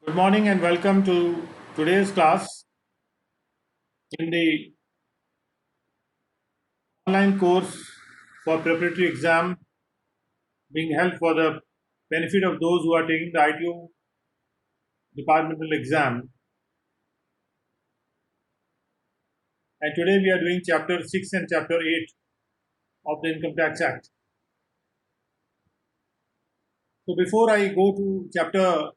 Good morning and welcome to today's class in the online course for preparatory exam being held for the benefit of those who are taking the ITO departmental exam. And today we are doing chapter 6 and chapter 8 of the Income Tax Act. So before I go to chapter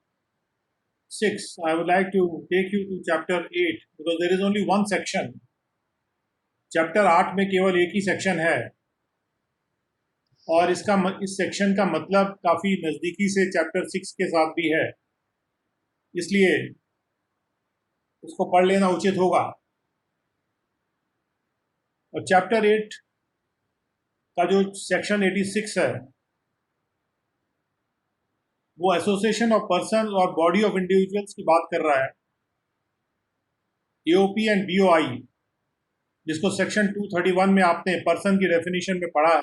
6, I would like to take you to chapter 8 because there is only one section. Chapter 8 में केवल एक ही section है और इस section का मतलब काफ़ी नज़दीकी से चैप्टर 6 के साथ भी है, इसलिए उसको पढ़ लेना उचित होगा। और चैप्टर 8 का जो सेक्शन 86 है वो एसोसिएशन ऑफ पर्सन और बॉडी ऑफ इंडिविजुअल्स की बात कर रहा है, एओपी एंड बीओआई, जिसको सेक्शन 231 में आपने पर्सन की डेफिनेशन में पढ़ा है।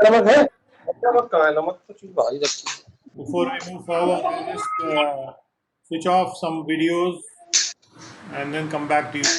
नमक है? नमक कहाँ है? नमक तो चीज भारी रखी है। Before we move forward, I'll just switch off some videos and then come back to you.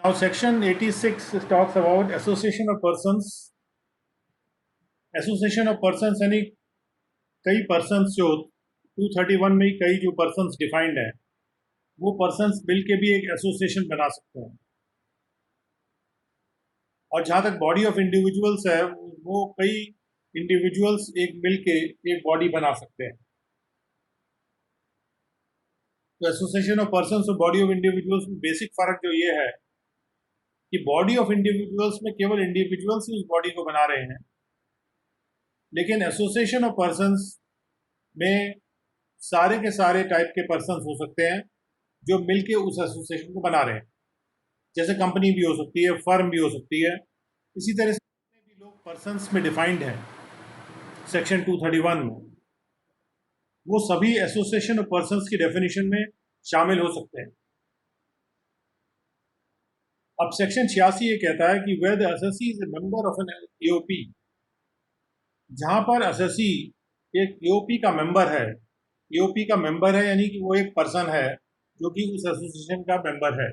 Now, section 86 talks about association of persons. Association of persons यानी कई persons जो 231 में कई जो persons defined है वो persons मिल के भी एक association बना सकते हैं। और जहाँ तक body of individuals है वो कई individuals एक मिल के एक body बना सकते हैं। तो association of persons और body of individuals में basic फर्क जो ये है कि बॉडी ऑफ इंडिविजुअल्स में केवल इंडिविजुअल्स ही उस बॉडी को बना रहे हैं, लेकिन एसोसिएशन ऑफ पर्संस में सारे के सारे टाइप के पर्संस हो सकते हैं जो मिलके उस एसोसिएशन को बना रहे हैं। जैसे कंपनी भी हो सकती है, फर्म भी हो सकती है। इसी तरह से भी लोग पर्संस में डिफाइंड हैं सेक्शन 231 में, वो सभी एसोसिएशन ऑफ पर्संस की डेफिनेशन में शामिल हो सकते हैं। अब सेक्शन 86 ये कहता है कि where the assessee is a member of an AOP, जहां पर असेसी एक एओपी का मेंबर है, एओपी का मेंबर है यानी कि वो एक पर्सन है जो कि उस एसोसिएशन का मेंबर है,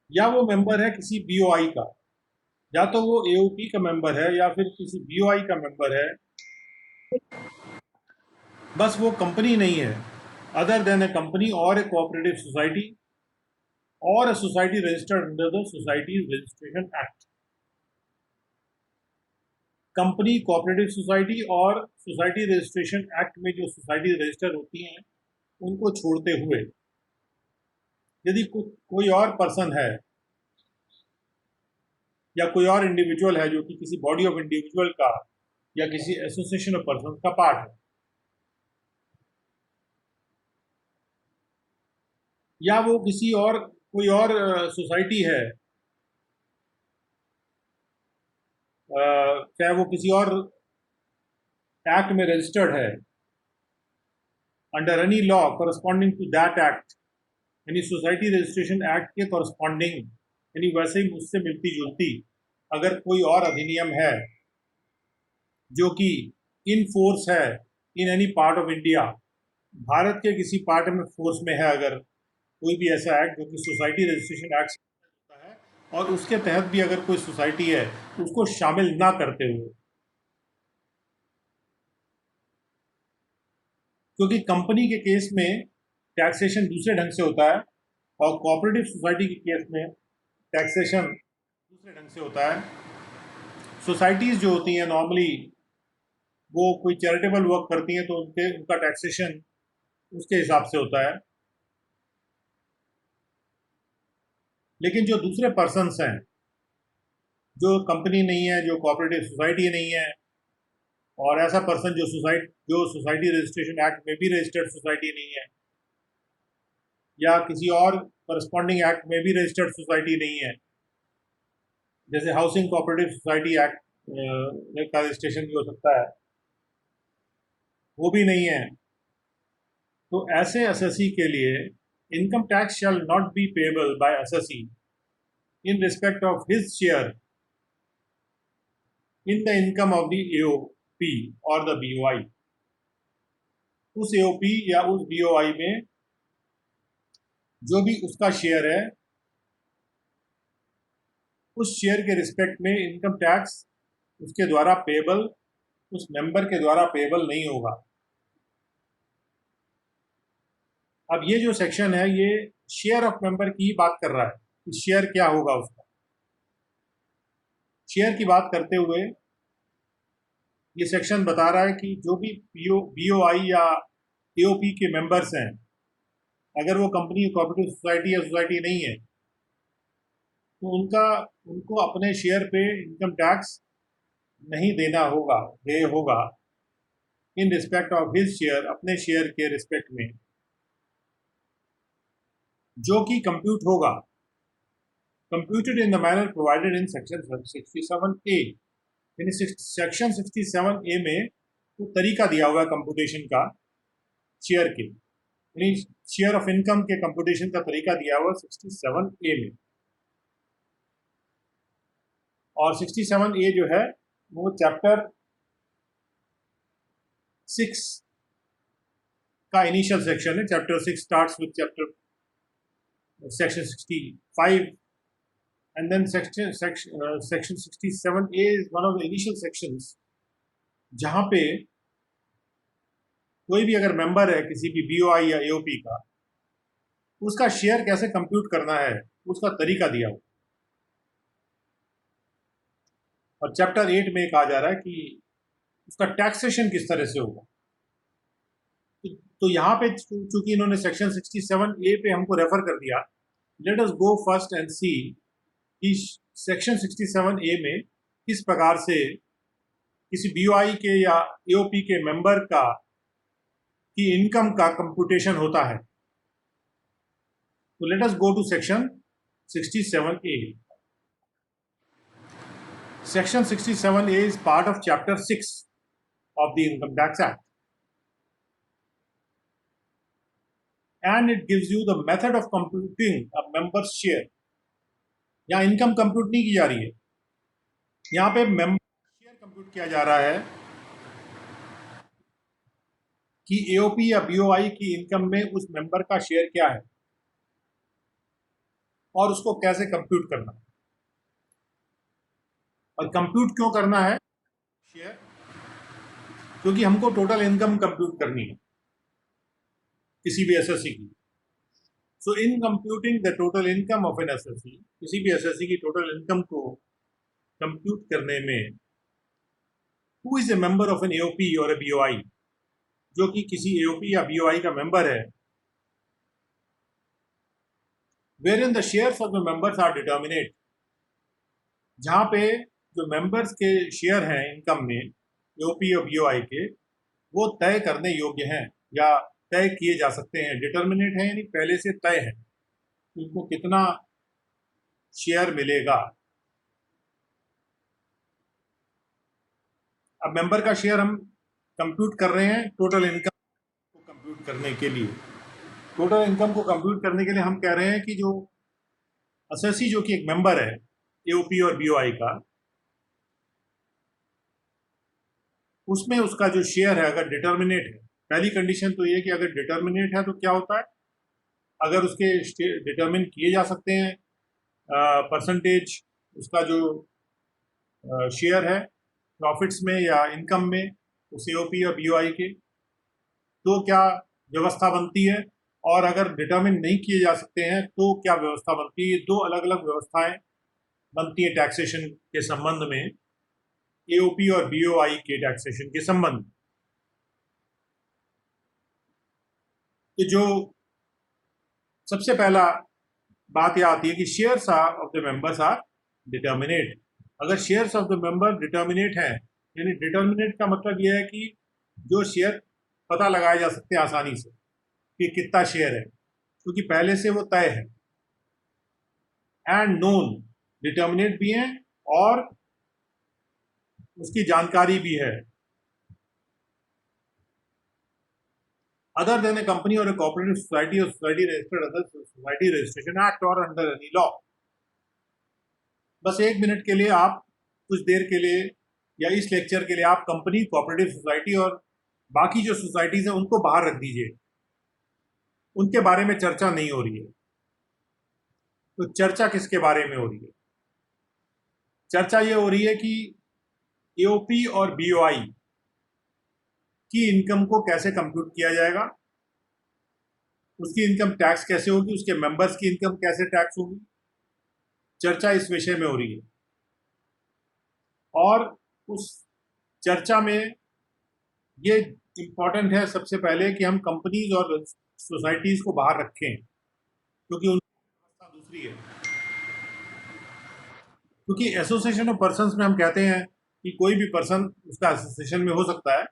या वो मेंबर है किसी बीओआई का, या तो वो एओपी का मेंबर है या फिर किसी बीओआई का मेंबर है, बस वो कंपनी नहीं है, अदर देन ए कंपनी और ए कोऑपरेटिव सोसाइटी और a society registered under the Societies Registration Act. Company, cooperative society और सोसाइटी रजिस्ट्रेशन एक्ट में जो सोसाइटी रजिस्टर होती हैं उनको छोड़ते हुए यदि कोई और पर्सन है या कोई और इंडिविजुअल है जो कि किसी बॉडी ऑफ इंडिविजुअल का या किसी एसोसिएशन ऑफ पर्सन का पार्ट है, या वो किसी और कोई और सोसाइटी है, चाहे वो किसी और एक्ट में रजिस्टर्ड है, under any law corresponding to that act, यानी सोसाइटी रजिस्ट्रेशन एक्ट के करस्पॉन्डिंग, यानी वैसे ही मुझसे मिलती जुलती अगर कोई और अधिनियम है जो कि इन फोर्स है in any part of India, Bharat के किसी पार्ट में फोर्स में है, अगर कोई भी ऐसा एक्ट जो कि सोसाइटी रजिस्ट्रेशन एक्ट होता है और उसके तहत भी अगर कोई सोसाइटी है उसको शामिल ना करते हुए, क्योंकि कंपनी के केस में टैक्सेशन दूसरे ढंग से होता है और कोऑपरेटिव सोसाइटी के केस में टैक्सेशन दूसरे ढंग से होता है। सोसाइटीज़ जो होती हैं नॉर्मली वो कोई चैरिटेबल वर्क करती हैं तो उनका टैक्सेशन उसके हिसाब से होता है। लेकिन जो दूसरे पर्सन्स हैं, जो कंपनी नहीं है, जो कोऑपरेटिव सोसाइटी नहीं है, और ऐसा पर्सन जो सोसाइटी रजिस्ट्रेशन एक्ट में भी रजिस्टर्ड सोसाइटी नहीं है, या किसी और करस्पॉन्डिंग एक्ट में भी रजिस्टर्ड सोसाइटी नहीं है, जैसे हाउसिंग कोऑपरेटिव सोसाइटी एक्ट का रजिस्ट्रेशन भी हो सकता है, वो भी नहीं है, तो ऐसे असेसी के लिए income tax shall not be payable bye assessee in respect of his share in the income of the AOP और द बीओआई। उस एओपी या उस बीओआई में जो भी उसका शेयर है, उस शेयर के रिस्पेक्ट में इनकम टैक्स उसके द्वारा पेएबल, उस मेंबर के द्वारा पेएबल नहीं होगा। अब ये जो सेक्शन है ये शेयर ऑफ मेंबर की ही बात कर रहा है कि शेयर क्या होगा उसका। शेयर की बात करते हुए ये सेक्शन बता रहा है कि जो भी बीओआई या एओपी के मेंबर्स हैं, अगर वो कंपनी कोऑपरेटिव सोसाइटी या सोसाइटी नहीं है, तो उनको अपने शेयर पे इनकम टैक्स नहीं देना होगा, दे होगा इन रिस्पेक्ट ऑफ हिज शेयर, अपने शेयर के रिस्पेक्ट में, जो कि कंप्यूट होगा, computed in the manner provided in section 67A। यानी सेक्शन 67A में तो तरीका दिया हुआ है कंप्यूटेशन का शेयर के, यानी शेयर ऑफ इनकम के कंप्यूटेशन का तरीका दिया हुआ 67A में। और 67A जो है वो चैप्टर 6 का इनिशियल सेक्शन है। Chapter 6 starts with section 65, and then section 67A is one of the initial sections जहां पे कोई भी अगर मेंबर है किसी भी बीओआई या एओपी का, उसका शेयर कैसे कंप्यूट करना है उसका तरीका दिया हुआ। और चैप्टर 8 में कहा जा रहा है कि उसका टैक्सेशन किस तरह से होगा। तो यहाँ पे चूंकि इन्होंने सेक्शन 67A पे हमको रेफर कर दिया, let us go first and see कि सेक्शन 67A में किस प्रकार से किसी बीओआई के या एओपी के मेंबर का की इनकम का कंप्यूटेशन होता है। तो let us go to section 67A। Section 67A is part of chapter 6 of the Income Tax Act, and it gives you the method of computing a member's share। यहाँ income compute नहीं की जा रही है, यहाँ पे मेंबर शेयर कंप्यूट किया जा रहा है कि एओपी या बीओआई की इनकम में उस मेंबर का शेयर क्या है और उसको कैसे कंप्यूट करना है। और कंप्यूट क्यों करना है शेयर? क्योंकि हमको टोटल इनकम कंप्यूट करनी है किसी भी एसएससी की। So in computing the total income of an SSC, किसी भी एसएससी की टोटल इनकम को कंप्यूट करने में, who is a member of an AOP और ए बीओआई, जो कि किसी एओपी या बीओआई का मेंबर है, wherein the shares of the members are determinate, जहां पे जो मेंबर्स के शेयर हैं इनकम में एओपी और बीओआई के, वो तय करने योग्य हैं या तय किए जा सकते हैं। डिटर्मिनेट है यानी पहले से तय है उनको कितना शेयर मिलेगा। अब मेंबर का शेयर हम कंप्यूट कर रहे हैं टोटल इनकम को कंप्यूट करने के लिए। टोटल इनकम को कंप्यूट करने के लिए हम कह रहे हैं कि जो असेसी जो कि एक मेंबर है एओपी और बीओआई का, उसमें उसका जो शेयर है अगर डिटर्मिनेट है, पहली कंडीशन तो ये कि अगर डिटर्मिनेट है तो क्या होता है, अगर उसके डिटर्मिन किए जा सकते हैं परसेंटेज उसका जो शेयर है प्रॉफिट्स में या इनकम में उस एओपी और बीओआई के, तो क्या व्यवस्था बनती है, और अगर डिटर्मिन नहीं किए जा सकते हैं तो क्या व्यवस्था बनती है। ये दो अलग अलग व्यवस्थाएं बनती है टैक्सेशन के संबंध में, एओपी और बीओआई के टैक्सेशन के संबंध। तो जो सबसे पहला बात यह आती है कि shares of the members are determinate. अगर shares of the member determinate हैं, यानी डिटर्मिनेट का मतलब यह है कि जो शेयर पता लगाए जा सकते हैं आसानी से कि कितना शेयर है, क्योंकि पहले से वो तय है। एंड नोन, डिटर्मिनेट भी है और उसकी जानकारी भी है। अदर देन ए कंपनी और ए कोऑपरेटिव सोसाइटी और society registered under society registration act और अंडर एनी लॉ। बस 1 मिनट के लिए आप कुछ देर के लिए या इस लेक्चर के लिए आप कंपनी, कोऑपरेटिव सोसाइटी और बाकी जो सोसाइटीज हैं उनको बाहर रख दीजिए, उनके बारे में चर्चा नहीं हो रही है। तो चर्चा किसके बारे में हो रही है? चर्चा ये हो रही है कि एओपी और बीओआई की इनकम को कैसे कंप्यूट किया जाएगा, उसकी इनकम टैक्स कैसे होगी, उसके मेंबर्स की इनकम कैसे टैक्स होगी। चर्चा इस विषय में हो रही है और उस चर्चा में ये इम्पॉर्टेंट है सबसे पहले कि हम कंपनीज और सोसाइटीज को बाहर रखें, क्योंकि उनकी व्यवस्था दूसरी है। क्योंकि एसोसिएशन ऑफ पर्सन्स में हम कहते हैं कि कोई भी पर्सन उसका एसोसिएशन में हो सकता है,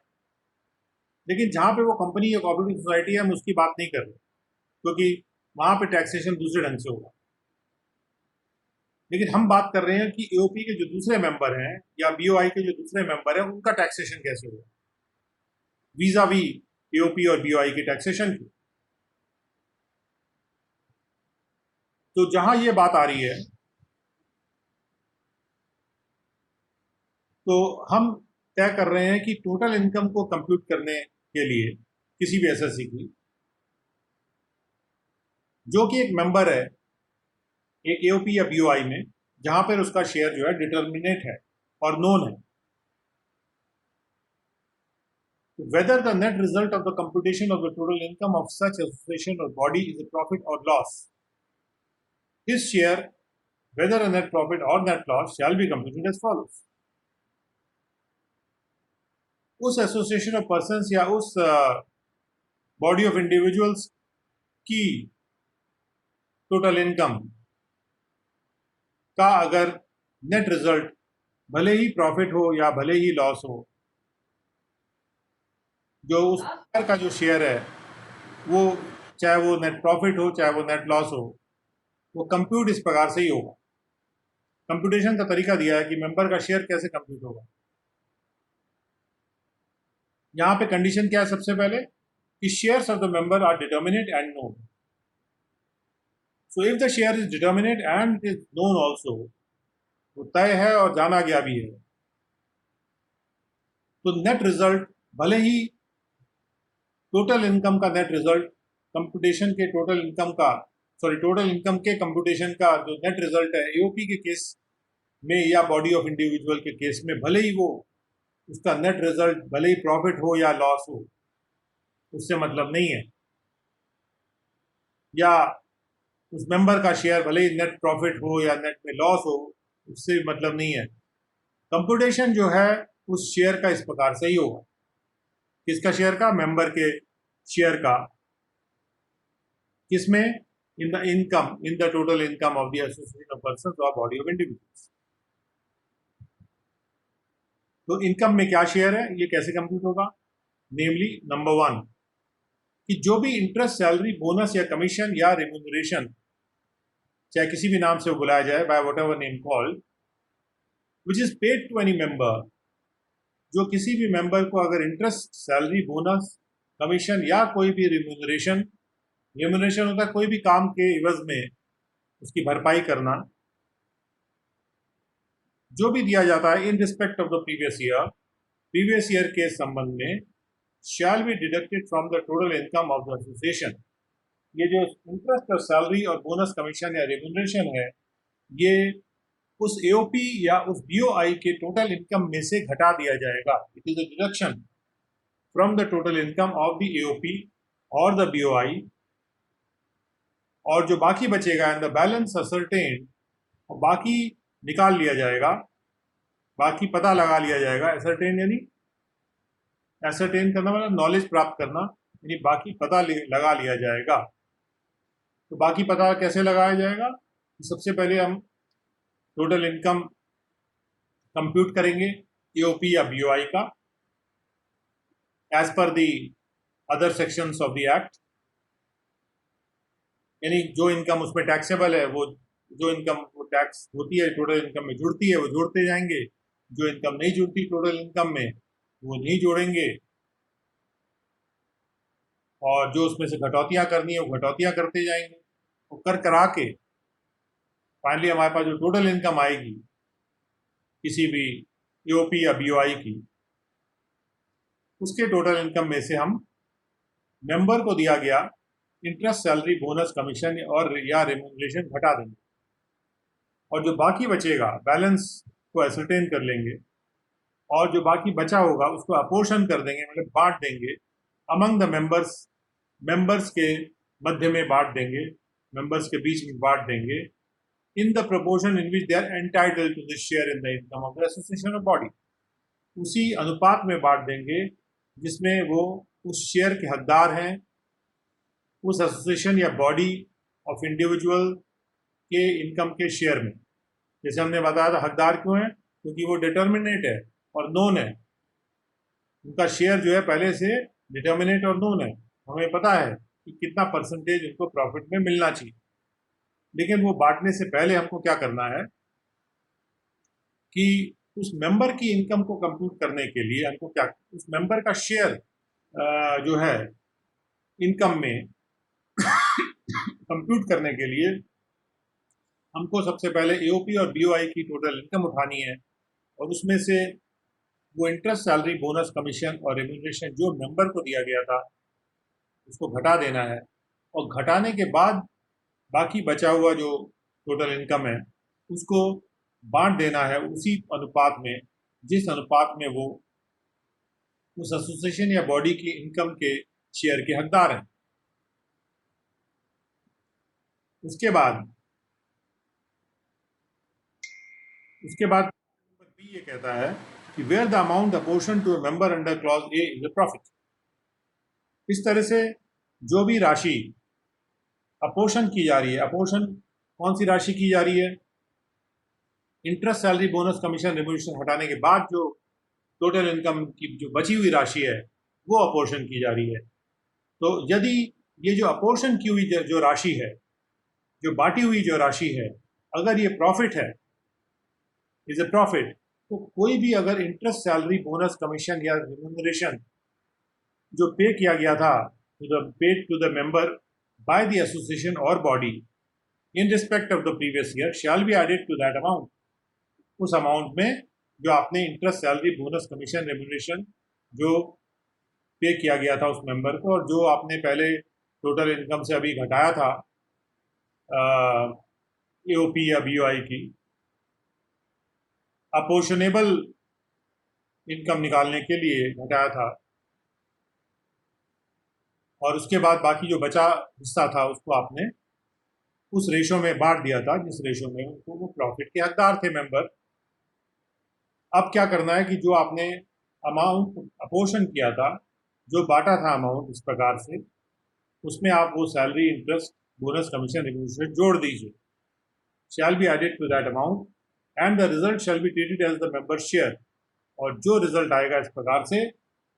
लेकिन जहाँ पे वो कंपनी या कोऑपरेटिव सोसाइटी है हम उसकी बात नहीं कर रहे, क्योंकि वहाँ पे टैक्सेशन दूसरे ढंग से होगा। लेकिन हम बात कर रहे हैं कि एओपी के जो दूसरे मेंबर हैं या बीओआई के जो दूसरे मेंबर हैं उनका टैक्सेशन कैसे होगा वीजा वी एओपी और बीओआई के टैक्सेशन की। तो जहां ये बात आ रही है तो हम तय कर रहे हैं कि टोटल इनकम को कंप्यूट करने के लिए किसी भी एसएससी की, जो कि एक मेंबर है एक एओपी या बीओआई में, जहां पर उसका शेयर जो है डिटर्मिनेट है और नोन है, whether the net result of the computation of the total income of such association or body is a profit or loss, his share, whether a net profit or net loss, shall be computed as follows. उस association of persons या उस body of individuals की total income का अगर net result भले ही profit हो या भले ही लॉस हो, जो उस शेयर का जो शेयर है वो चाहे वो नेट प्रॉफिट हो चाहे वो नेट लॉस हो, वो कंप्यूट इस प्रकार से ही होगा। कंप्यूटेशन का तरीका दिया है कि मेंबर का शेयर कैसे कंप्यूट होगा। यहाँ पे कंडीशन क्या है? सबसे पहले कि shares of the member are determinate and known. So if the share is determinate and is known also, वो तय है और जाना गया भी है, तो नेट रिजल्ट भले ही टोटल इनकम का नेट रिजल्ट कंप्यूटेशन के टोटल इनकम के कंप्यूटेशन का जो नेट रिजल्ट है एओपी के केस में या बॉडी ऑफ इंडिविजुअल के केस में, भले ही वो उसका नेट रिजल्ट भले ही प्रॉफिट हो या लॉस हो, उससे मतलब नहीं है। या उस मेंबर का शेयर भले ही नेट प्रॉफिट हो या नेट में लॉस हो, उससे मतलब नहीं है। कंप्यूटेशन जो है उस शेयर का इस प्रकार से ही होगा। किसका शेयर का? मेंबर के शेयर का। किसमें? इन the income, in the total income of the association of persons और बॉडी ऑफ इंडिविजुअल्स। तो इनकम में क्या शेयर है, ये कैसे कंप्यूट होगा? नेमली नंबर 1 कि जो भी इंटरेस्ट, सैलरी, बोनस या कमीशन या रेम्यूनरेशन, चाहे किसी भी नाम से वो बुलाया जाए, by whatever name called, which is paid to any member, जो किसी भी मेंबर को अगर इंटरेस्ट, सैलरी, बोनस, कमीशन या कोई भी रेम्यूनरेशन होता है कोई भी काम के इवज में उसकी भरपाई करना, जो भी दिया जाता है इन respect of the previous year के संबंध में, shall be deducted from the total income of the association. ये जो इंटरेस्ट और सैलरी और बोनस, कमीशन या रेम्यूनरेशन है, ये उस एओपी या उस बीओआई के टोटल इनकम में से घटा दिया जाएगा। It is a deduction from the total income of the AOP और द बीओआई, और जो बाकी बचेगा इन द बैलेंस असर्टेन, और बाकी निकाल लिया जाएगा, बाकी पता लगा लिया जाएगा। असर्टेन यानी असर्टेन करना मतलब नॉलेज प्राप्त करना, यानी बाकी पता लगा लिया जाएगा। तो बाकी पता कैसे लगाया जाएगा? सबसे पहले हम टोटल इनकम कंप्यूट करेंगे एओपी या बीओआई का एज पर the other sections of the act, यानी जो इनकम उसमें टैक्सेबल है वो, जो इनकम वो टैक्स होती है टोटल इनकम में जुड़ती है वो जोड़ते जाएंगे, जो इनकम नहीं जुड़ती टोटल इनकम में वो नहीं जोड़ेंगे, और जो उसमें से घटौतियां करनी है वो घटौतियां करते जाएंगे। तो कर करा के फाइनली हमारे पास जो टोटल इनकम आएगी किसी भी एओपी या बीओआई की, उसके टोटल इनकम में से हम मेंबर को दिया गया इंटरेस्ट, सैलरी, बोनस, कमीशन और या रेम्यूनरेशन घटा देंगे, और जो बाकी बचेगा बैलेंस को एसरटेन कर लेंगे, और जो बाकी बचा होगा उसको अपोर्शन कर देंगे, मतलब बांट देंगे अमंग द मेंबर्स, मेंबर्स के मध्य में बांट देंगे, मेंबर्स के बीच में बांट देंगे, in the proportion in which they are entitled to this share in the income of the association of body, उसी अनुपात में बांट देंगे जिसमें वो उस शेयर के हकदार हैं उस एसोसिएशन या बॉडी ऑफ इंडिविजुअल के इनकम के शेयर में। जैसे हमने बताया था हकदार क्यों है, क्योंकि वो डिटर्मिनेट है और नोन है, उनका शेयर जो है पहले से डिटर्मिनेट और नोन है, हमें पता है कि कितना परसेंटेज उनको प्रॉफिट में मिलना चाहिए। लेकिन वो बांटने से पहले हमको क्या करना है कि उस मेंबर की इनकम को कंप्यूट करने के लिए हमको क्या, उस मेंबर का शेयर जो है इनकम में कंप्यूट करने के लिए हमको सबसे पहले एओपी और बीओआई की टोटल इनकम उठानी है, और उसमें से वो इंटरेस्ट, सैलरी, बोनस, कमीशन और रेम्यूनरेशन जो मेंबर को दिया गया था उसको घटा देना है, और घटाने के बाद बाकी बचा हुआ जो टोटल इनकम है उसको बांट देना है उसी अनुपात में जिस अनुपात में वो उस एसोसिएशन या बॉडी की इनकम के शेयर के हकदार हैं। उसके बाद बी ये कहता है कि where the amount apportion to a member under clause A is a profit. इस तरह से जो भी राशि अपोर्शन की जा रही है, अपोर्शन कौन सी राशि की जा रही है, interest, salary, bonus, commission, remuneration हटाने के बाद जो टोटल इनकम की जो बची हुई राशि है वो अपोर्शन की जा रही है। तो यदि ये जो अपोर्शन की हुई जो राशि है, जो बांटी हुई जो राशि है, अगर ये प्रॉफिट है, इज ए प्रॉफिट, तो कोई भी अगर इंटरेस्ट, सैलरी, बोनस, कमीशन या रेम्यूनरेशन जो पे किया गया था paid to the member by the association और body in respect of the previous year shall be added to that amount, उस अमाउंट में जो आपने interest, salary, bonus, commission, remuneration जो पे किया गया था उस मेंबर को, और जो आपने पहले टोटल इनकम से अभी घटाया था एओपी या बीओआई की, अपोर्शनेबल इनकम निकालने के लिए घटाया था, और उसके बाद बाकी जो बचा हिस्सा था उसको आपने उस रेशो में बांट दिया था जिस रेशो में उनको वो प्रॉफिट के हकदार थे मेंबर। अब क्या करना है कि जो आपने अमाउंट अपोर्शन किया था, जो बांटा था अमाउंट इस प्रकार से, उसमें आप वो salary, interest, bonus, commission, remuneration जोड़ दीजिए, shall be added to that amount and the result shall be treated as the member share, और जो रिजल्ट आएगा इस प्रकार से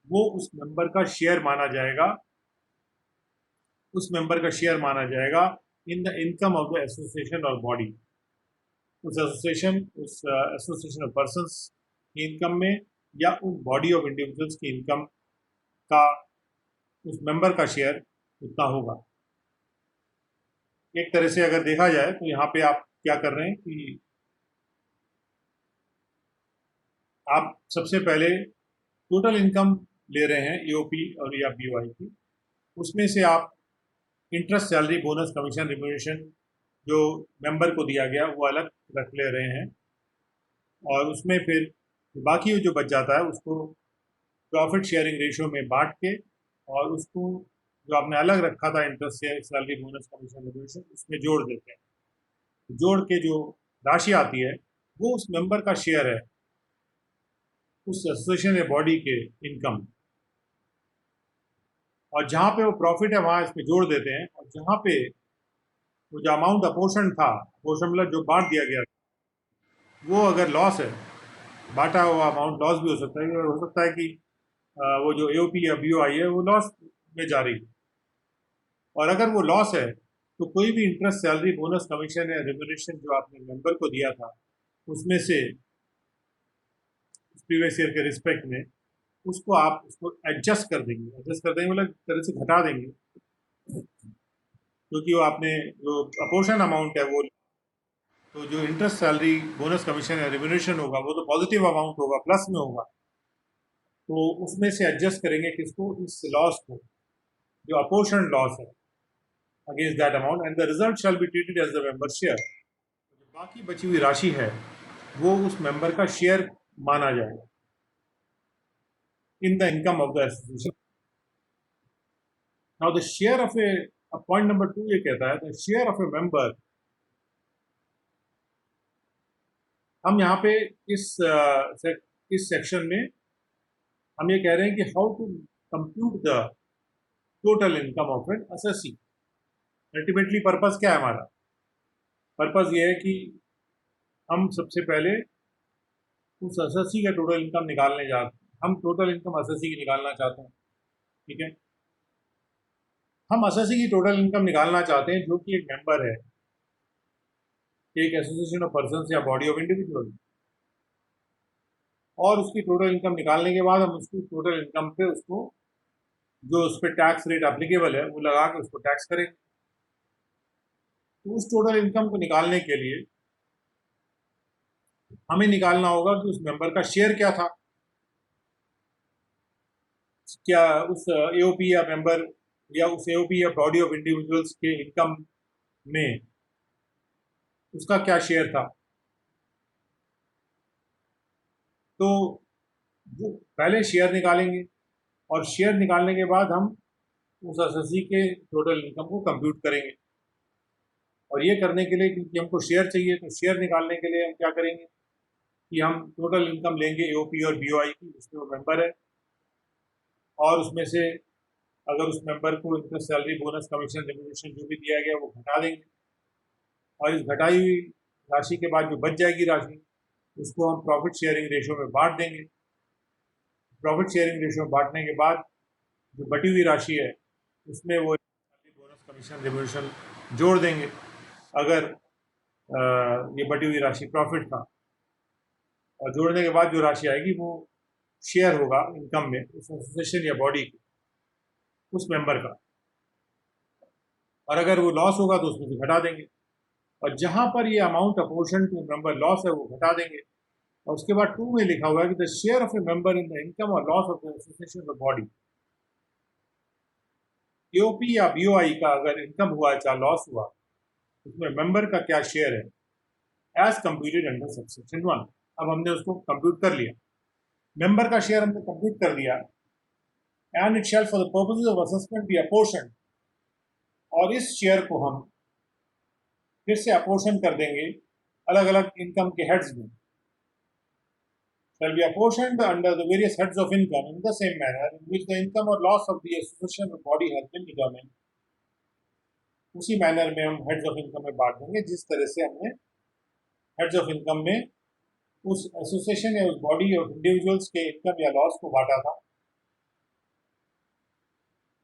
वो उस मेंबर का शेयर माना जाएगा, उस मेंबर का शेयर माना जाएगा इन the income of the association और बॉडी, उस एसोसिएशन ऑफ पर्सन्स की इनकम में या उस बॉडी ऑफ इंडिविजुअल्स की इनकम का उस मेंबर का शेयर उतना होगा। एक तरह से अगर देखा जाए तो यहाँ पे आप क्या कर रहे हैं कि आप सबसे पहले टोटल इनकम ले रहे हैं एओपी और या बीओआई की, उसमें से आप interest, salary, bonus, commission, remuneration जो मेंबर को दिया गया वो अलग रख ले रहे हैं, और उसमें फिर बाकी जो बच जाता है उसको प्रॉफिट शेयरिंग रेशो में बांट के, और उसको जो आपने अलग रखा था interest, salary, bonus, commission, remuneration उसमें जोड़ देते हैं। जोड़ के जो राशि आती है वो उस मेंबर का शेयर है उस एसोसिएशन या बॉडी के इनकम, और जहाँ पे वो प्रॉफिट है वहाँ इसमें जोड़ देते हैं, और जहाँ पे वो जो अमाउंट अपोर्शन था, अपोर्शन मतलब जो बांट दिया गया, वो अगर लॉस है, बांटा हुआ अमाउंट लॉस भी हो सकता है, और हो सकता है कि वो जो एओपी या बीओआई है वो लॉस में जा रही है। और अगर वो लॉस है तो कोई भी इंटरेस्ट, सैलरी, बोनस, कमीशन या रेम्यूनरेशन जो आपने मेंबर को दिया था उसमें से प्रीवियस ईयर के रिस्पेक्ट में उसको आप उसको एडजस्ट कर देंगे। एडजस्ट कर देंगे मतलब तरह से घटा देंगे, क्योंकि वो आपने जो अपोर्शन अमाउंट है वो, तो जो इंटरेस्ट, सैलरी, बोनस, कमीशन या रेम्यूनरेशन होगा वो तो पॉजिटिव अमाउंट होगा, प्लस में होगा, तो उसमें से एडजस्ट करेंगे किसको, इस लॉस को, जो अपोर्शन लॉस है, against that amount, and the result shall be treated as the member share. बाकी बची हुई राशि है वो उस मेंबर का शेयर माना जाएगा इन the income of the association. Now the share of A, point number 2 ये कहता है the share of a member. हम यहाँ पे इस सेक्शन में हम ये कह रहे हैं कि how to compute the total income of an SSC. Ultimately purpose क्या है हमारा? पर्पस ये है कि हम सबसे पहले उस एसएससी का टोटल इनकम निकालने जाते हैं। हम टोटल इनकम एसएससी की निकालना चाहते हैं, ठीक है। हम एसएससी की टोटल इनकम निकालना चाहते हैं जो कि एक मेंबर है, एक एसोसिएशन ऑफ पर्सन्स या बॉडी ऑफ इंडिविजुअल, और उसकी टोटल इनकम निकालने के बाद हम उसकी टोटल इनकम पे उसको जो उस पर टैक्स रेट एप्लीकेबल है वो लगा के उसको टैक्स करेंगे। तो उस टोटल इनकम को निकालने के लिए हमें निकालना होगा कि उस मेंबर का शेयर क्या था, क्या उस एओपी या मेंबर या उस एओपी या बॉडी ऑफ इंडिविजुअल्स के इनकम में उसका क्या शेयर था। तो वो पहले शेयर निकालेंगे, और शेयर निकालने के बाद हम उस एसएससी के टोटल इनकम को कंप्यूट करेंगे। और ये करने के लिए, क्योंकि हमको शेयर चाहिए, तो शेयर निकालने के लिए हम क्या करेंगे कि हम टोटल इनकम लेंगे एओपी और बीओआई की, जिसमें वो मेंबर है, और उसमें से अगर उस मेंबर को interest, salary, bonus, commission, remuneration जो भी दिया गया वो घटा देंगे, और इस घटाई हुई राशि के बाद जो बच जाएगी राशि उसको हम प्रॉफिट शेयरिंग रेशियो में बांट देंगे। प्रॉफिट शेयरिंग रेशियो में बांटने के बाद जो बटी हुई राशि है उसमें वो बोनस, कमीशन, रेम्यूनरेशन जोड़ देंगे, अगर ये बटी हुई राशि प्रॉफिट था। और जोड़ने के बाद जो राशि आएगी वो शेयर होगा इनकम में उस एसोसिएशन या बॉडी की, उस मेंबर का, और अगर वो लॉस होगा तो उसमें से घटा देंगे। और जहां पर ये amount apportion to member loss है वो घटा देंगे। और उसके बाद 2 में लिखा हुआ है कि the share of a member in the income और loss of the association of body. AOP या बीओआई का अगर इनकम हुआ है चाहे लॉस हुआ, उसमें मेंबर का क्या शेयर है एज कंप्यूटेड अंडर सबसेक्शन 1। अब हमने उसको कंप्यूट कर लिया, मेंबर का शेयर हमने कंप्यूट कर दिया, and it shall for the purposes of assessment be apportion. और इस शेयर को हम फिर से अपोर्शन कर देंगे अलग अलग इनकम के हेड्स में। shall be apportioned under the various heads of income in the same manner in which the income or loss of the association or body has been determined। उसी मैनर में हम heads of income में बांट देंगे जिस तरह से हमने हेड्स ऑफ इनकम में उस एसोसिएशन या उस बॉडी ऑफ इंडिविजुअल्स के इनकम या लॉस को बांटा था।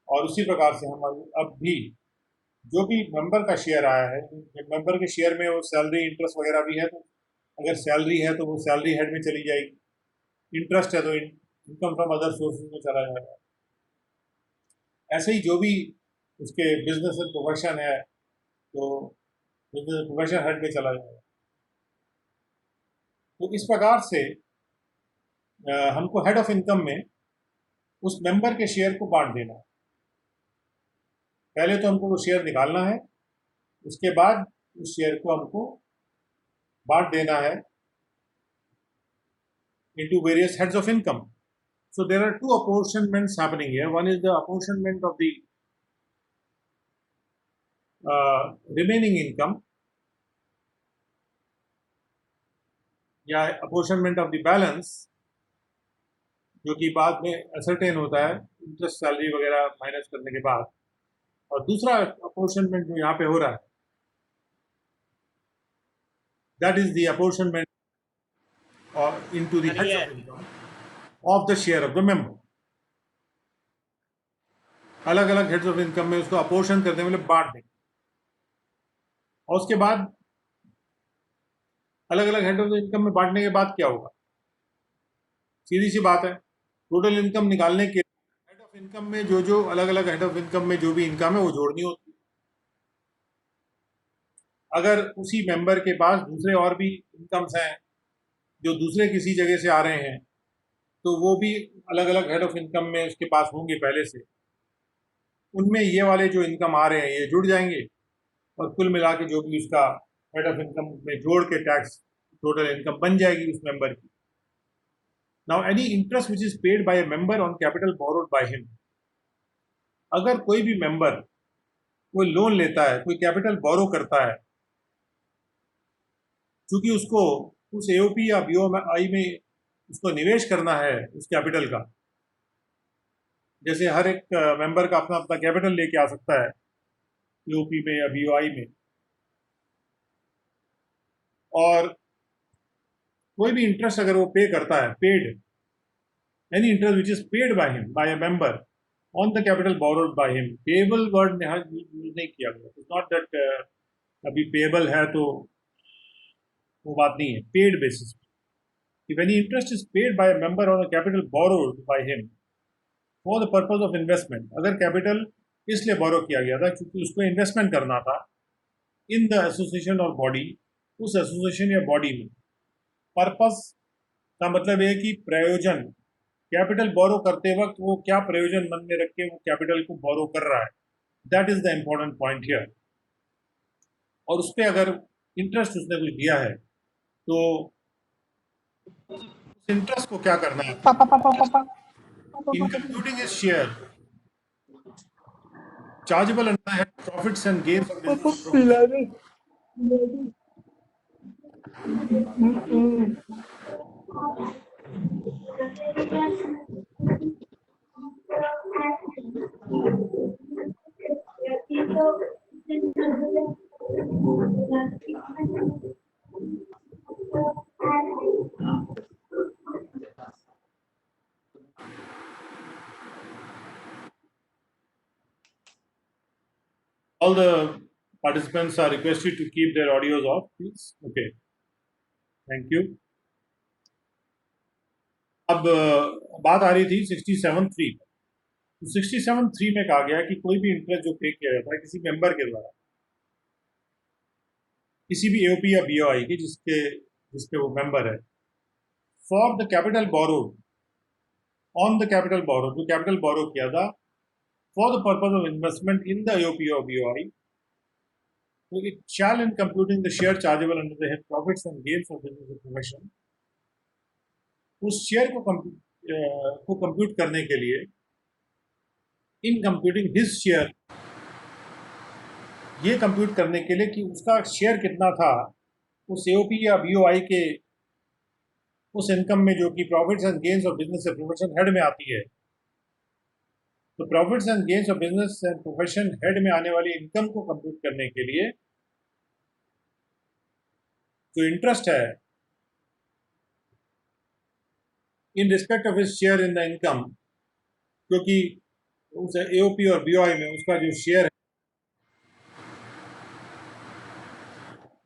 और उसी प्रकार से हम अब भी जो भी मेंबर का शेयर आया है, मेंबर के शेयर में वो सैलरी, इंटरेस्ट वगैरह भी है, तो अगर सैलरी है तो वो सैलरी हेड में चली जाएगी, इंटरेस्ट है तो इनकम फ्रॉम अदर सोर्सेज में चला जाएगा। ऐसे ही जो भी उसके बिजनेस एंड प्रोफेशन है तो बिजनेस एंड प्रोफेशन हेड में चला जाएगा। तो इस प्रकार से हमको हेड ऑफ इनकम में उस मेंबर के शेयर को बांट देना है। पहले तो हमको वो शेयर निकालना है, उसके बाद उस शेयर को हमको बांट देना है into various heads of income। So there are 2 apportionments happening here. One is the apportionment of the remaining income, या apportionment of the balance, जो कि बाद में असरटेन होता है इंटरेस्ट, सैलरी वगैरह माइनस करने के बाद। और दूसरा अपॉर्शनमेंट जो यहाँ पे हो रहा है that is the apportionment into the heads of income of the share of the member. अलग अलग हेड्स ऑफ इनकम में उसको अपोर्शन करते हैं, मतलब बांट देंगे। और उसके बाद अलग अलग हेड ऑफ इनकम में बांटने के बाद क्या होगा? सीधी सी बात है, टोटल इनकम निकालने के हेड ऑफ इनकम में जो जो अलग अलग हेड ऑफ इनकम में जो भी इनकम है वो जोड़नी होती है। अगर उसी मेंबर के पास दूसरे और भी इनकम्स हैं जो दूसरे किसी जगह से आ रहे हैं, तो वो भी अलग अलग हेड ऑफ इनकम में उसके पास होंगे पहले से, उनमें ये वाले जो इनकम आ रहे हैं ये जुड़ जाएंगे और कुल मिला के जो भी उसका हेड ऑफ इनकम में जोड़ के टैक्स टोटल इनकम बन जाएगी उस मेंबर की। Now any interest which is paid by a member on capital borrowed by him, अगर कोई भी मेंबर कोई लोन लेता है, कोई कैपिटल बोरो करता है, क्योंकि उसको उस एओपी या बीओआई में उसको निवेश करना है उस कैपिटल का, जैसे हर एक मेंबर का अपना अपना कैपिटल लेके आ सकता है एओपी में या बीओआई में, और कोई भी इंटरेस्ट अगर वो पे करता है, paid any interest which is paid by him by a member on the capital borrowed by him, payable word यहाँ यूज नहीं किया गया, इट्स नॉट दैट अभी पेएबल है तो वो बात नहीं है, paid basis. If any interest is paid by a member on a capital borrowed by him for the purpose of investment, अगर कैपिटल इसलिए बोरो किया गया था क्योंकि उसको इन्वेस्टमेंट करना था इन द एसोसिएशन और बॉडी, उस एसोसिएशन या बॉडी में, पर्पस का मतलब है कि प्रयोजन, कैपिटल बोरो करते वक्त वो क्या प्रयोजन मन में रख के वो कैपिटल को बोरो कर रहा है, that is the important point here. और उस पर अगर इंटरेस्ट उसने कुछ दिया है तो उस इंटरेस्ट को क्या करना है, in computing his share chargeable under head profits and gains of business, all the participants are requested to keep their audios off, please. Okay, thank you. अब बात आ रही थी 67(3) तो 67(3) में कहा गया कि कोई भी इंटरेस्ट जो पे किया जाता है किसी मेंबर के द्वारा किसी भी एओपी या बीओआई के जिसके वो मेंबर है, for the capital borrowed, on the capital borrow, जो कैपिटल बोरो किया था for the purpose of investment in the AOP or BOI, so it shall, in computing the share chargeable under the head profits and gains of business or profession, उस share को compute करने के लिए, in computing his share, ये compute करने के लिए कि उसका शेयर कितना था उस एओपी या बीओआई के उस इनकम में जो कि profits and gains of business और प्रोफेशन हेड में आती है। तो profits and gains of business and profession head में आने वाली इनकम को कंप्यूट करने के लिए जो इंटरेस्ट है इन respect of his share in the income, क्योंकि उस एओपी और बीओआई में उसका जो शेयर है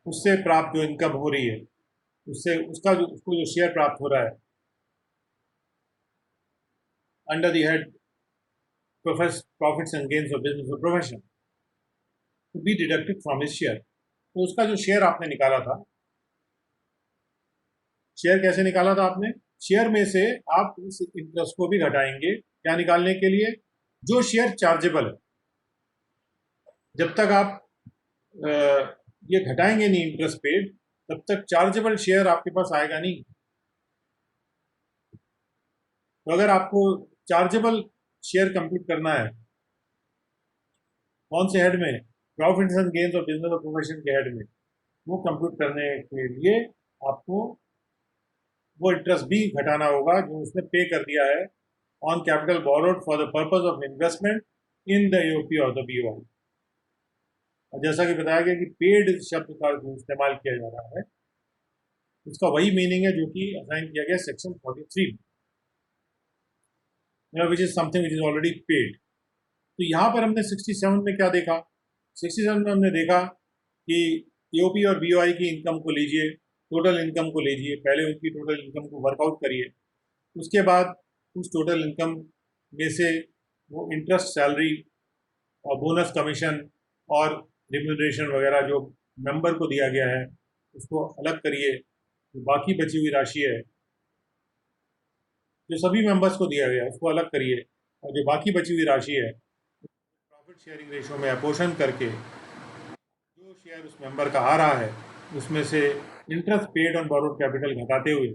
उससे प्राप्त जो इनकम हो रही है, उससे उसको जो शेयर प्राप्त हो रहा है under the head profits and gains of business or profession to be deducted from his share। तो उसका जो शेयर आपने निकाला था, शेयर कैसे निकाला था आपने, शेयर में से आप इस इंटरेस्ट को भी घटाएंगे, क्या निकालने के लिए, जो शेयर चार्जेबल है। जब तक आप ये घटाएंगे नहीं इंटरेस्ट पेड, तब तक चार्जेबल शेयर आपके पास आएगा नहीं। तो अगर आपको चार्जेबल शेयर कंप्यूट करना है कौन से हेड में, profits and gains of business और प्रोफेशन के हेड में, वो कंप्यूट करने के लिए आपको वो इंटरेस्ट भी घटाना होगा जो उसने पे कर दिया है on capital borrowed for the purpose of investment in the AOP और द बीओआई। और जैसा कि बताया गया कि पेड शब्द का जो इस्तेमाल किया जा रहा है उसका वही मीनिंग है जो कि असाइन किया गया सेक्शन 43 में, which is something which is already paid. तो यहाँ पर हमने 67 में क्या देखा? 67 में हमने देखा कि एओपी और बीओआई की इनकम को लीजिए, टोटल इनकम को लीजिए, पहले उनकी टोटल इनकम को वर्कआउट करिए, उसके बाद उस टोटल इनकम में से वो इंटरेस्ट, सैलरी और बोनस, कमीशन और रिम्यूनरेशन वगैरह जो मेंबर को दिया गया है उसको अलग करिए। जो बाकी बची हुई राशि है जो सभी मेंबर्स को दिया गया है उसको अलग करिए, और जो बाकी बची हुई राशि है प्रॉफिट शेयरिंग रेशो में अपोर्शन करके जो शेयर उस मेंबर का आ रहा है उसमें से interest paid on borrowed capital घटाते हुए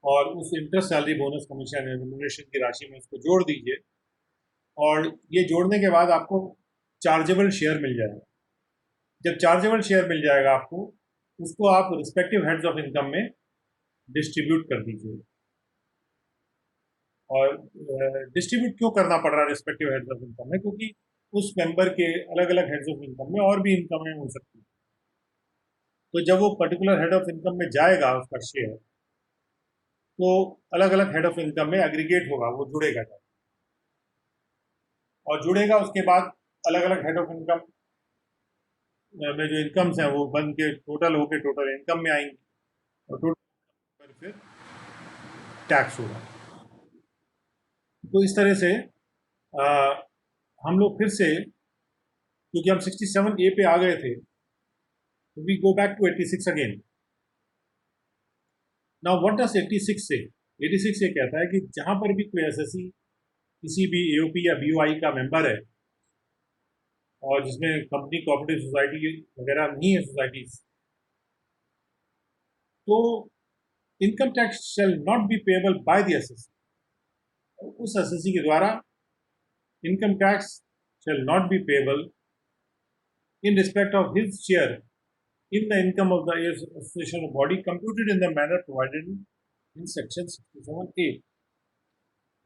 और उस interest, salary, bonus, commission, remuneration की राशि में उसको जोड़ दीजिए, और ये जोड़ने के बाद आपको चार्जेबल शेयर मिल जाएगा। जब चार्जेबल शेयर मिल जाएगा आपको, उसको आप रिस्पेक्टिव हेड्स ऑफ इनकम में डिस्ट्रीब्यूट कर दीजिए। और डिस्ट्रीब्यूट क्यों करना पड़ रहा है रिस्पेक्टिव हेड्स ऑफ इनकम में? क्योंकि उस मेंबर के अलग अलग हेड्स ऑफ इनकम में और भी इनकमें हो सकती है। तो जब वो पर्टिकुलर हेड ऑफ इनकम में जाएगा उसका शेयर, तो अलग अलग हेड ऑफ इनकम में एग्रीगेट होगा, वो जुड़ेगा जब, और जुड़ेगा उसके बाद अलग अलग हेड ऑफ इनकम में जो इनकम्स हैं वो बन के टोटल होके टोटल इनकम में आएंगी, और टोटल पर फिर टैक्स होगा। तो इस तरह से आ, हम लोग फिर से, क्योंकि हम 67A पे आ गए थे, तो we go back to 86 again. Now what does 86 say? 86 ये कहता है कि जहां पर भी कोई एसएससी किसी भी एओपी या बीओआई का मेंबर है और जिसमें कंपनी, कोऑपरेटिव सोसाइटी वगैरह नहीं है सोसाइटीज, तो income tax shall not be payable by the SSC. उस एसएससी के द्वारा income tax shall not be payable in respect of his share in the income of the association or body computed in the manner provided in section 67A।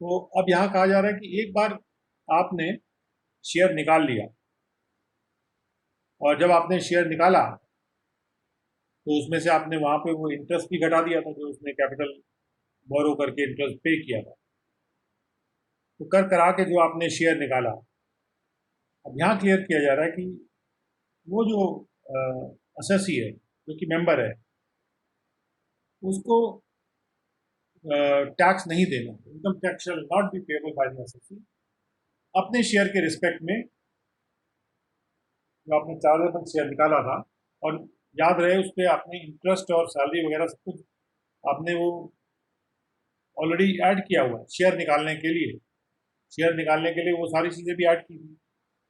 तो अब यहाँ कहा जा रहा है कि एक बार आपने शेयर निकाल लिया, और जब आपने शेयर निकाला तो उसमें से आपने वहाँ पे वो इंटरेस्ट भी घटा दिया था जो उसने कैपिटल बोरो करके इंटरेस्ट पे किया था। तो कर करा के जो आपने शेयर निकाला, अब यहाँ क्लियर किया जा रहा है कि वो जो एसएससी है जो कि मेंबर है उसको टैक्स नहीं देना। Income tax shall not be payable by the SSC अपने शेयर के रिस्पेक्ट में जो आपने चार्जेबल शेयर निकाला था। और याद रहे उस पर आपने इंटरेस्ट और सैलरी वगैरह सब कुछ आपने वो ऑलरेडी ऐड किया हुआ है शेयर निकालने के लिए। शेयर निकालने के लिए वो सारी चीज़ें भी ऐड की थी।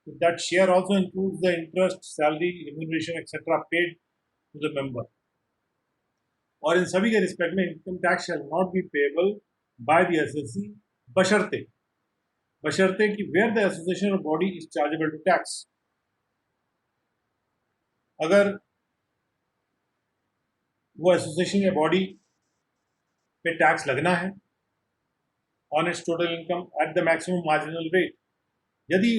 तो that share also includes the interest, salary, remuneration etcetera paid to the member. और इन सभी के रिस्पेक्ट में income tax shall not be payable by the SSC बशर्ते बशर्ते कि वेयर द एसोसिएशन और body is chargeable to tax. अगर वो एसोसिएशन या बॉडी पे टैक्स लगना है on its total income at the maximum marginal rate, यदि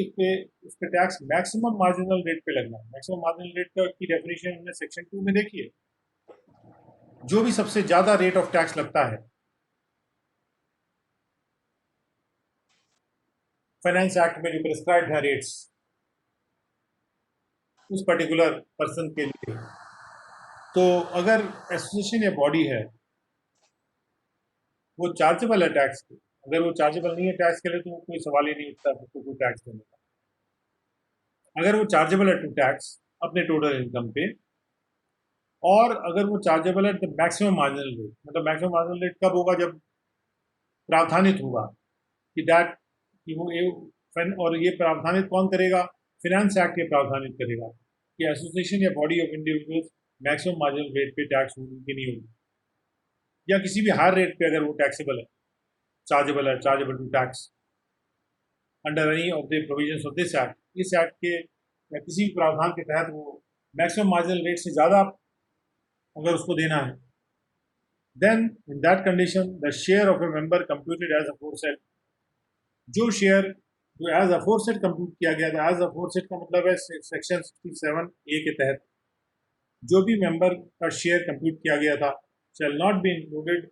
उस पे टैक्स मैक्सिमम मार्जिनल रेट पे लगना है। मैक्सिमम मार्जिनल रेट का की डेफिनेशन हमने सेक्शन 2 में देखी है। जो भी सबसे ज्यादा रेट ऑफ टैक्स लगता है फाइनेंस एक्ट में जो प्रिस्क्राइब्ड है रेट्स उस पर्टिकुलर पर्सन के लिए, तो अगर एसोसिएशन या बॉडी है वो चार्जेबल है टैक्स के, अगर वो चार्जेबल नहीं है टैक्स के लिए तो कोई सवाल ही नहीं उठता तो कोई टैक्स देने का। अगर वो चार्जेबल है टू टैक्स अपने टोटल इनकम पे, और अगर वो चार्जेबल है द मैक्सिमम मार्जिनल रेट, मतलब मैक्सिमम मार्जिनल रेट कब होगा? जब प्रावधानित होगा कि दैट कि वो और ये प्रावधानित कौन करेगा? फिनेंस एक्ट ये प्रावधानित करेगा कि एसोसिएशन या body of individuals maximum marginal rate पे टैक्स होगी कि नहीं होगी, या किसी भी हायर रेट पे अगर वो टैक्सेबल है, chargeable to tax under any of the provisions of this act. इस एक्ट के या किसी भी प्रावधान के तहत वो मैक्सिमम मार्जिनल रेट से ज़्यादा अगर उसको देना है, then in that condition the share of a member computed as aforesaid, जो शेयर जो एज अफोरसेड कंप्यूट किया गया था, एज अफोरसेड का मतलब है सेक्शन 67A के तहत जो भी मेंबर का शेयर कंप्यूट किया गया था shall not be included